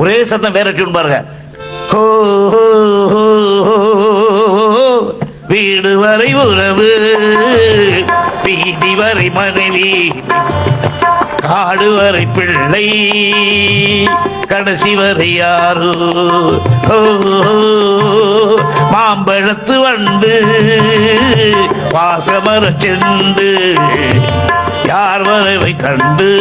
ஒரே சத்தம் வேற டியூன் பாருங்க. வீடு வரை உறவு, வீதி வரை மனைவி, காடு வரை பிள்ளை, கடைசி வரை யாரு, மாம்பழத்து வண்டு, வாசமர செண்டு, யார் வரவை கண்டு,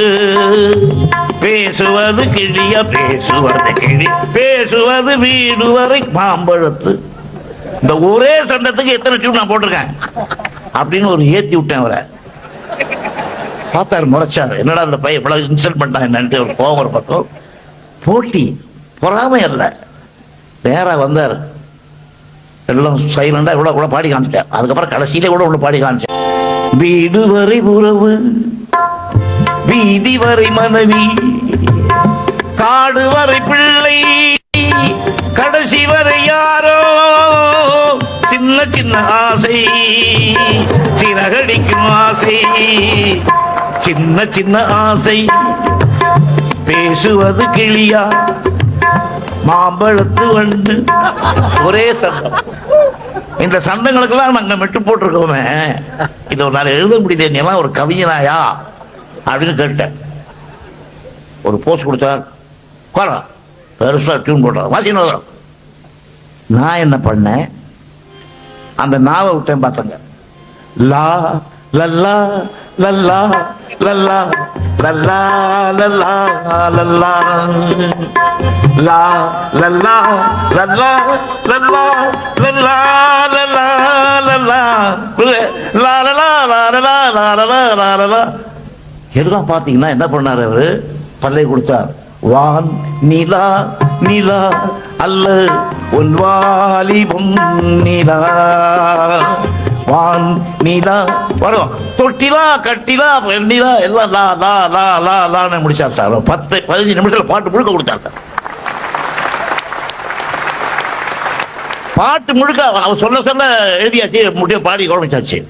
பேசுவது கிளிய பேசுவது கிளி, பேசுவது வீடு வரை மாம்பழத்து. இந்த ஒரே சண்டத்துக்கு எத்தனை டியூன் நான் போட்டிருக்கேன் அப்படின்னு ஒரு ஏத்தி விட்டேன். அவரை பார்த்தாரு, முறைச்சாரு, என்னடா இந்த பையன் இவ்வளவு இன்சல்ட் பண்ணிட்டான் என்னன்ட்டு ஒரு கோபம் ஒரு பக்கம். போட்டி பொறாமை அல்ல, நேரா வந்தார், எல்லாம் சைலண்டா இவ்வளவு கூட பாடி காமிச்சிட்டேன். அதுக்கப்புறம் கடைசியில கூட ஒண்ணு பாடி காமிச்சேன். வீடு வரை உறவு, வீதி வரை மனைவி, காடு வரை பிள்ளை, கடைசி வரை யாரோ, சின்ன சின்ன ஆசை, சிறகடிக்கும் ஆசை, சின்ன சின்ன ஆசை, பேசுவது கிளியா மாம்பழத்து வந்து. ஒரே சண்டம். இந்த சண்டங்களுக்கெல்லாம் நாங்க மெட்டு போட்டிருக்கோமே, இது ஒரு நாள் எழுத முடியல, நீ எல்லாம் ஒரு கவிஞனாயா அப்படின்னு கேட்டேன். ஒரு போஸ்ட் கொடுத்தார், பெருசா டியூன் போட்டார், வாசினோம். நான் என்ன பண்ணேன், அந்த நாவை விட்டேன் பார்த்தங்க. லா லல்லா லல்லா லல்லா லல்லா லல்லா லல்லா லா லல்லா லல்லா லல்லா லல்லா லல்லா லல்லா லா லலா லா லலா லா லலா. எல்லாம் பார்த்தீங்கன்னா என்ன பண்ணார் அவரு, பல்லை கொடுத்தார். வான் நிலா நிலா அல்ல உன் வாலிபம் நிலா, வான் நிலா வரும், தொட்டிலா கட்டிலா வெண்ணிலா எல்லாம் லா லா லா லா லான்னு முடிச்சார் சார். 10-15 நிமிஷத்துல பாட்டு முழுக்க கொடுத்தாங்க. பாட்டு முழுக்க அவர் சொல்ல சொல்ல எழுதியாச்சு, முடிய பாடி குழம்பிச்சாச்சு.